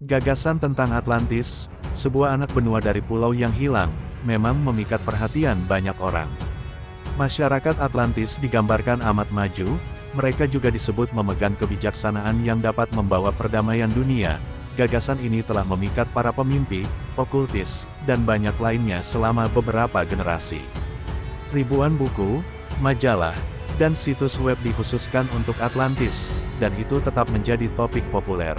Gagasan tentang Atlantis, sebuah anak benua dari pulau yang hilang, memang memikat perhatian banyak orang. Masyarakat Atlantis digambarkan amat maju, mereka juga disebut memegang kebijaksanaan yang dapat membawa perdamaian dunia. Gagasan ini telah memikat para pemimpi, okultis, dan banyak lainnya selama beberapa generasi. Ribuan buku, majalah, dan situs web dikhususkan untuk Atlantis, dan itu tetap menjadi topik populer.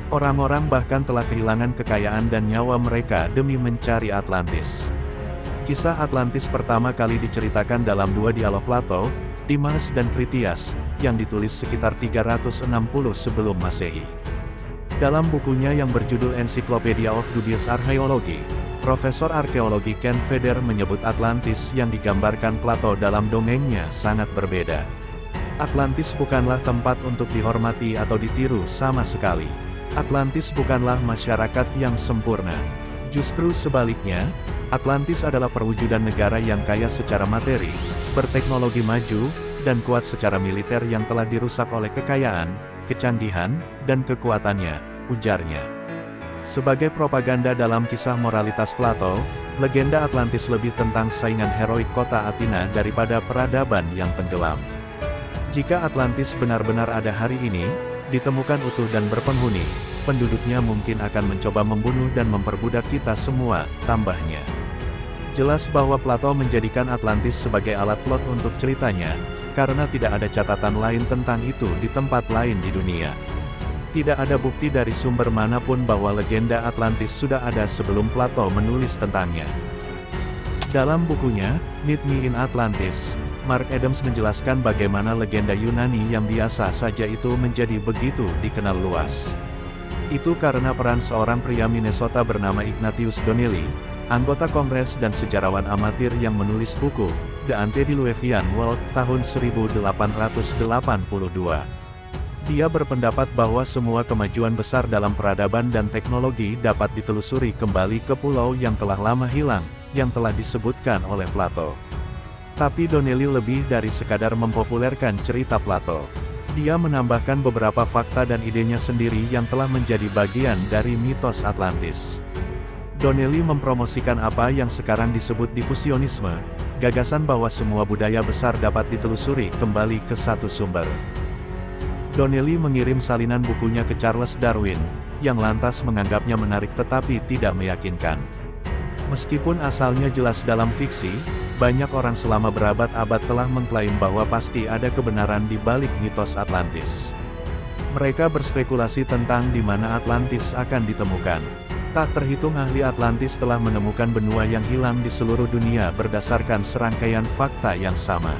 Orang-orang bahkan telah kehilangan kekayaan dan nyawa mereka demi mencari Atlantis. Kisah Atlantis pertama kali diceritakan dalam dua dialog Plato, Timaeus dan Critias, yang ditulis sekitar 360 sebelum Masehi. Dalam bukunya yang berjudul Encyclopedia of Dubious Archaeology, Profesor Arkeologi Ken Feder menyebut Atlantis yang digambarkan Plato dalam dongengnya sangat berbeda. Atlantis bukanlah tempat untuk dihormati atau ditiru sama sekali. Atlantis bukanlah masyarakat yang sempurna. Justru sebaliknya, Atlantis adalah perwujudan negara yang kaya secara materi, berteknologi maju, dan kuat secara militer yang telah dirusak oleh kekayaan, kecanggihan, dan kekuatannya, ujarnya. Sebagai propaganda dalam kisah moralitas Plato, legenda Atlantis lebih tentang saingan heroik kota Athena daripada peradaban yang tenggelam. Jika Atlantis benar-benar ada hari ini, ditemukan utuh dan berpenghuni, penduduknya mungkin akan mencoba membunuh dan memperbudak kita semua, tambahnya. Jelas bahwa Plato menjadikan Atlantis sebagai alat plot untuk ceritanya, karena tidak ada catatan lain tentang itu di tempat lain di dunia. Tidak ada bukti dari sumber manapun bahwa legenda Atlantis sudah ada sebelum Plato menulis tentangnya. Dalam bukunya, Meet Me in Atlantis, Mark Adams menjelaskan bagaimana legenda Yunani yang biasa saja itu menjadi begitu dikenal luas. Itu karena peran seorang pria Minnesota bernama Ignatius Donnelly, anggota Kongres dan sejarawan amatir yang menulis buku, The Antediluvian World, tahun 1882. Dia berpendapat bahwa semua kemajuan besar dalam peradaban dan teknologi dapat ditelusuri kembali ke pulau yang telah lama hilang, yang telah disebutkan oleh Plato. Tapi Donnelly lebih dari sekadar mempopulerkan cerita Plato. Dia menambahkan beberapa fakta dan idenya sendiri yang telah menjadi bagian dari mitos Atlantis. Donnelly mempromosikan apa yang sekarang disebut difusionisme, gagasan bahwa semua budaya besar dapat ditelusuri kembali ke satu sumber. Donnelly mengirim salinan bukunya ke Charles Darwin, yang lantas menganggapnya menarik tetapi tidak meyakinkan. Meskipun asalnya jelas dalam fiksi, banyak orang selama berabad-abad telah mengklaim bahwa pasti ada kebenaran di balik mitos Atlantis. Mereka berspekulasi tentang di mana Atlantis akan ditemukan. Tak terhitung ahli Atlantis telah menemukan benua yang hilang di seluruh dunia berdasarkan serangkaian fakta yang sama.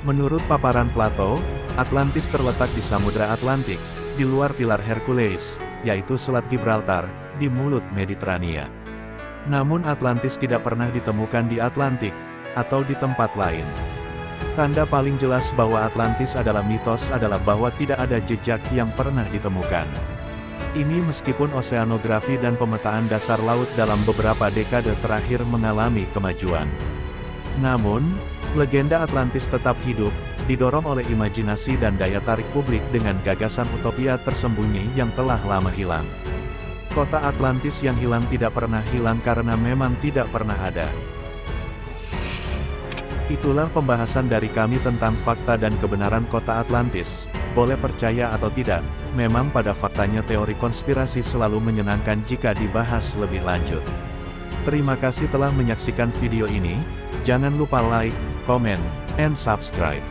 Menurut paparan Plato, Atlantis terletak di Samudra Atlantik, di luar pilar Hercules, yaitu Selat Gibraltar, di mulut Mediterania. Namun Atlantis tidak pernah ditemukan di Atlantik, atau di tempat lain. Tanda paling jelas bahwa Atlantis adalah mitos adalah bahwa tidak ada jejak yang pernah ditemukan. Ini meskipun oseanografi dan pemetaan dasar laut dalam beberapa dekade terakhir mengalami kemajuan. Namun, legenda Atlantis tetap hidup, didorong oleh imajinasi dan daya tarik publik dengan gagasan utopia tersembunyi yang telah lama hilang. Kota Atlantis yang hilang tidak pernah hilang karena memang tidak pernah ada. Itulah pembahasan dari kami tentang fakta dan kebenaran kota Atlantis. Boleh percaya atau tidak, memang pada faktanya teori konspirasi selalu menyenangkan jika dibahas lebih lanjut. Terima kasih telah menyaksikan video ini. Jangan lupa like, comment, and subscribe.